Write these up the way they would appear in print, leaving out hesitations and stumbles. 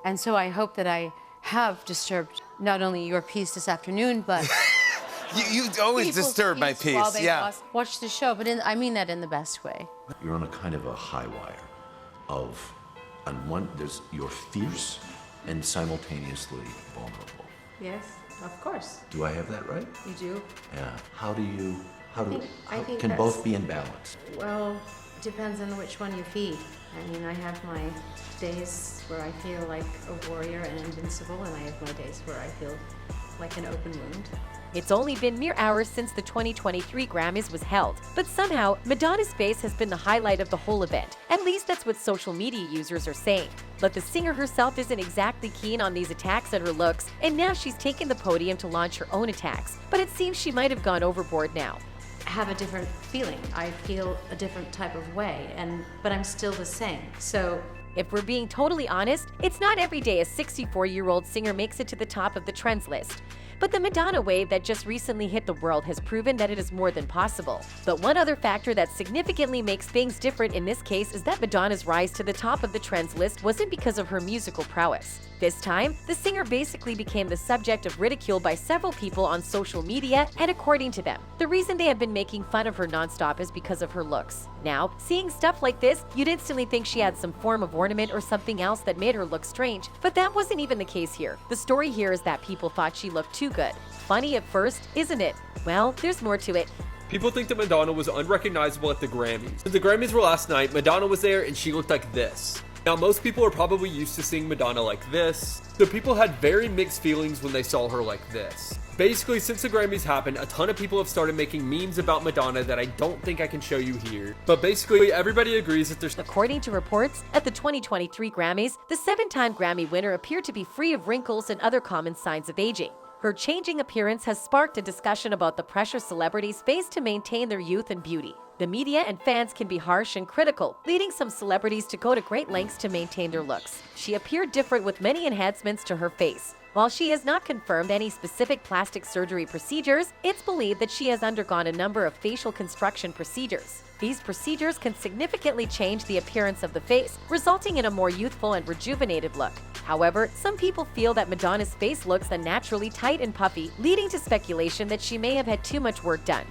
And so I hope that I have disturbed not only your peace this afternoon, but you always disturb my peace. While they Yeah. watch the show, but I mean that in the best way. You're on a kind of a high wire of, on one, you're fierce and simultaneously vulnerable. Yes, of course. Do I have that right? You do. Yeah. I think can that's- both be in balance? Well, depends on which one you feed. I mean, I have my days where I feel like a warrior and invincible, and I have my days where I feel like an open wound. It's only been mere hours since the 2023 Grammys was held, but somehow Madonna's face has been the highlight of the whole event. At least that's what social media users are saying. But the singer herself isn't exactly keen on these attacks at her looks, and now she's taken the podium to launch her own attacks. But it seems she might have gone overboard now. I have a different feeling. I feel a different type of way, but I'm still the same. So if we're being totally honest, it's not every day a 64-year-old singer makes it to the top of the trends list. But the Madonna wave that just recently hit the world has proven that it is more than possible. But one other factor that significantly makes things different in this case is that Madonna's rise to the top of the trends list wasn't because of her musical prowess. This time, the singer basically became the subject of ridicule by several people on social media, and according to them, the reason they have been making fun of her nonstop is because of her looks. Now, seeing stuff like this, you'd instantly think she had some form of ornament or something else that made her look strange, but that wasn't even the case here. The story here is that people thought she looked too good. Funny at first, isn't it? Well, there's more to it. People think that Madonna was unrecognizable at the Grammys. When the Grammys were last night, Madonna was there and she looked like this. Now, most people are probably used to seeing Madonna like this, so people had very mixed feelings when they saw her like this. Basically, since the Grammys happened, a ton of people have started making memes about Madonna that I don't think I can show you here. But basically, everybody agrees that there's... According to reports, at the 2023 Grammys, the 7-time Grammy winner appeared to be free of wrinkles and other common signs of aging. Her changing appearance has sparked a discussion about the pressure celebrities face to maintain their youth and beauty. The media and fans can be harsh and critical, leading some celebrities to go to great lengths to maintain their looks. She appeared different with many enhancements to her face. While she has not confirmed any specific plastic surgery procedures, it's believed that she has undergone a number of facial construction procedures. These procedures can significantly change the appearance of the face, resulting in a more youthful and rejuvenated look. However, some people feel that Madonna's face looks unnaturally tight and puffy, leading to speculation that she may have had too much work done.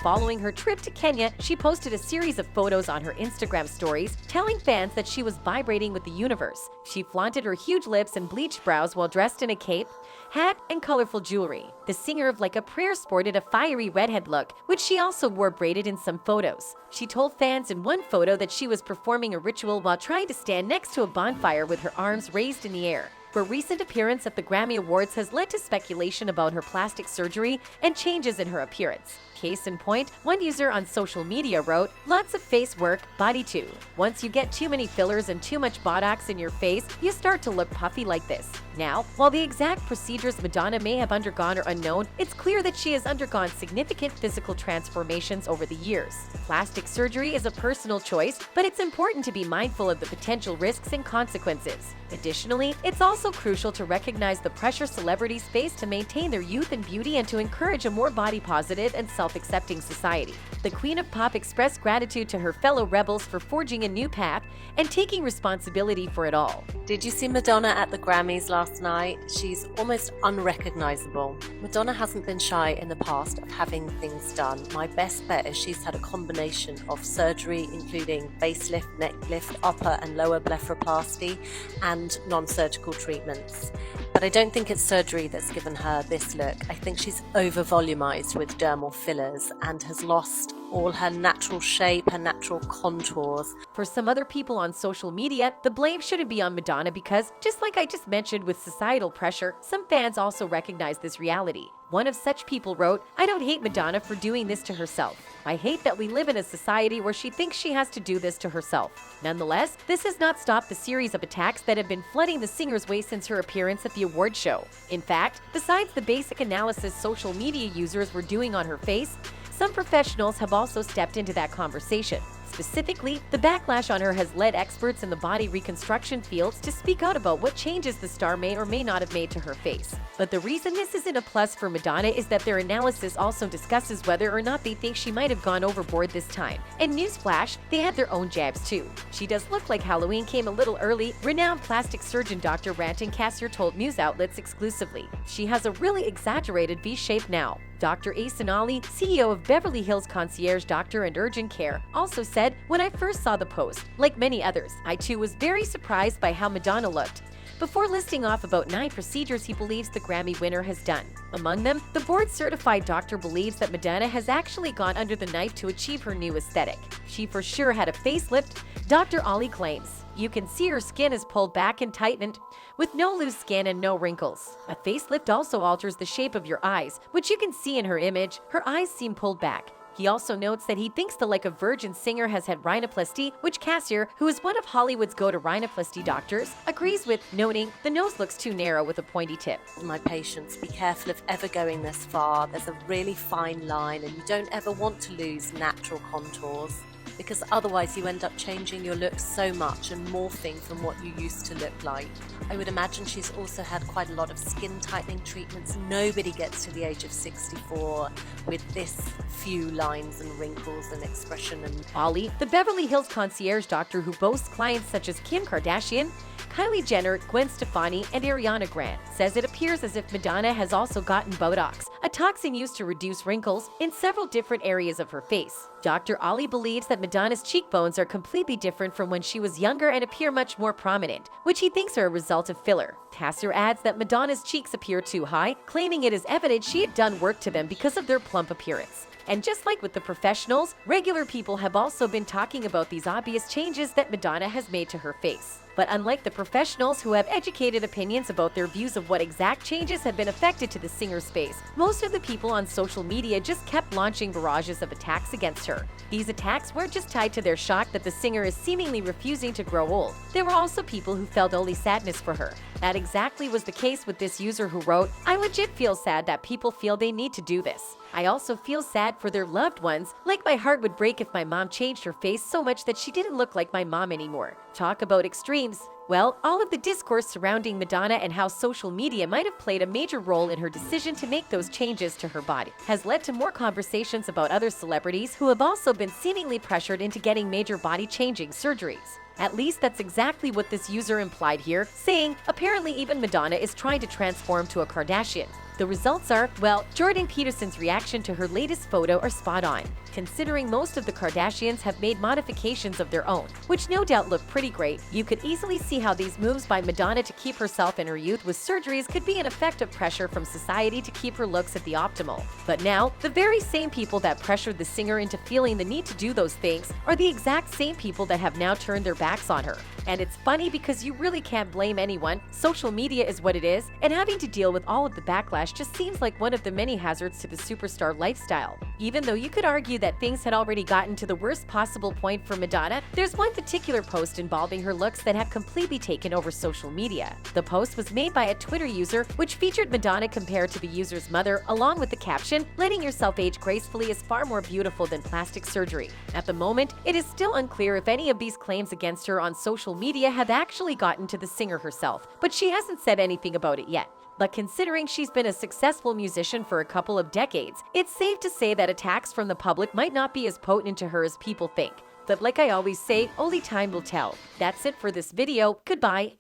Following her trip to Kenya, she posted a series of photos on her Instagram stories, telling fans that she was vibrating with the universe. She flaunted her huge lips and bleached brows while dressed in a cape, hat, and colorful jewelry. The singer of Like a Prayer sported a fiery redhead look, which she also wore braided in some photos. She told fans in one photo that she was performing a ritual while trying to stand next to a bonfire with her arms raised in the air. Her recent appearance at the Grammy Awards has led to speculation about her plastic surgery and changes in her appearance. Case in point, one user on social media wrote, "Lots of face work, body too. Once you get too many fillers and too much Botox in your face, you start to look puffy like this." Now, while the exact procedures Madonna may have undergone are unknown, it's clear that she has undergone significant physical transformations over the years. Plastic surgery is a personal choice, but it's important to be mindful of the potential risks and consequences. Additionally, it's also crucial to recognize the pressure celebrities face to maintain their youth and beauty and to encourage a more body-positive and self-accepting society. The Queen of Pop expressed gratitude to her fellow rebels for forging a new path and taking responsibility for it all. Did you see Madonna at the Grammys last night? She's almost unrecognizable. Madonna hasn't been shy in the past of having things done. My best bet is she's had a combination of surgery, including facelift, neck lift, upper and lower blepharoplasty, and non-surgical treatments. But I don't think it's surgery that's given her this look. I think she's over-volumized with dermal fillers and has lost all her natural shape, her natural contours. For some other people on social media, the blame shouldn't be on Madonna because, just like I just mentioned with societal pressure, some fans also recognize this reality. One of such people wrote, "I don't hate Madonna for doing this to herself. I hate that we live in a society where she thinks she has to do this to herself." Nonetheless, this has not stopped the series of attacks that have been flooding the singer's way since her appearance at the award show. In fact, besides the basic analysis social media users were doing on her face, some professionals have also stepped into that conversation. Specifically, the backlash on her has led experts in the body reconstruction fields to speak out about what changes the star may or may not have made to her face. But the reason this isn't a plus for Madonna is that their analysis also discusses whether or not they think she might have gone overboard this time. And newsflash, they had their own jabs too. She does look like Halloween came a little early, renowned plastic surgeon Dr. Ranton Cassier told news outlets exclusively. She has a really exaggerated V shape now. Dr. Asen Ali, CEO of Beverly Hills Concierge Doctor and Urgent Care, also said, "When I first saw the post, like many others, I too was very surprised by how Madonna looked," before listing off about 9 procedures he believes the Grammy winner has done. Among them, the board-certified doctor believes that Madonna has actually gone under the knife to achieve her new aesthetic. She for sure had a facelift, Dr. Ali claims. You can see her skin is pulled back and tightened, with no loose skin and no wrinkles. A facelift also alters the shape of your eyes, which you can see in her image. Her eyes seem pulled back. He also notes that he thinks the Like a Virgin singer has had rhinoplasty, which Cassier, who is one of Hollywood's go-to rhinoplasty doctors, agrees with, noting the nose looks too narrow with a pointy tip. My patients, be careful of ever going this far. There's a really fine line and you don't ever want to lose natural contours, because otherwise you end up changing your look so much and morphing from what you used to look like. I would imagine she's also had quite a lot of skin tightening treatments. Nobody gets to the age of 64 with this few lines and wrinkles and expression. And Ali, the Beverly Hills concierge doctor who boasts clients such as Kim Kardashian, Kylie Jenner, Gwen Stefani, and Ariana Grande, says it appears as if Madonna has also gotten Botox, a toxin used to reduce wrinkles, in several different areas of her face. Dr. Ali believes that Madonna's cheekbones are completely different from when she was younger and appear much more prominent, which he thinks are a result of filler. Cassier adds that Madonna's cheeks appear too high, claiming it is evident she had done work to them because of their plump appearance. And just like with the professionals, regular people have also been talking about these obvious changes that Madonna has made to her face. But unlike the professionals who have educated opinions about their views of what exact changes have been affected to the singer's face, most of the people on social media just kept launching barrages of attacks against her. These attacks weren't just tied to their shock that the singer is seemingly refusing to grow old. There were also people who felt only sadness for her. That exactly was the case with this user who wrote, "I legit feel sad that people feel they need to do this. I also feel sad for their loved ones, like my heart would break if my mom changed her face so much that she didn't look like my mom anymore." Talk about extremes. Well, all of the discourse surrounding Madonna and how social media might have played a major role in her decision to make those changes to her body has led to more conversations about other celebrities who have also been seemingly pressured into getting major body-changing surgeries. At least that's exactly what this user implied here, saying, apparently even Madonna is trying to transform to a Kardashian. The results are, well, Jordan Peterson's reaction to her latest photo are spot on, considering most of the Kardashians have made modifications of their own, which no doubt look pretty great. You could easily see how these moves by Madonna to keep herself in her youth with surgeries could be an effective pressure from society to keep her looks at the optimal. But now, the very same people that pressured the singer into feeling the need to do those things are the exact same people that have now turned their backs on her. And it's funny because you really can't blame anyone. Social media is what it is, and having to deal with all of the backlash just seems like one of the many hazards to the superstar lifestyle. Even though you could argue that things had already gotten to the worst possible point for Madonna, there's one particular post involving her looks that have completely taken over social media. The post was made by a Twitter user, which featured Madonna compared to the user's mother, along with the caption, "Letting yourself age gracefully is far more beautiful than plastic surgery." At the moment, it is still unclear if any of these claims against her on social media have actually gotten to the singer herself, but she hasn't said anything about it yet. But considering she's been a successful musician for a couple of decades, it's safe to say that attacks from the public might not be as potent to her as people think. But like I always say, only time will tell. That's it for this video. Goodbye.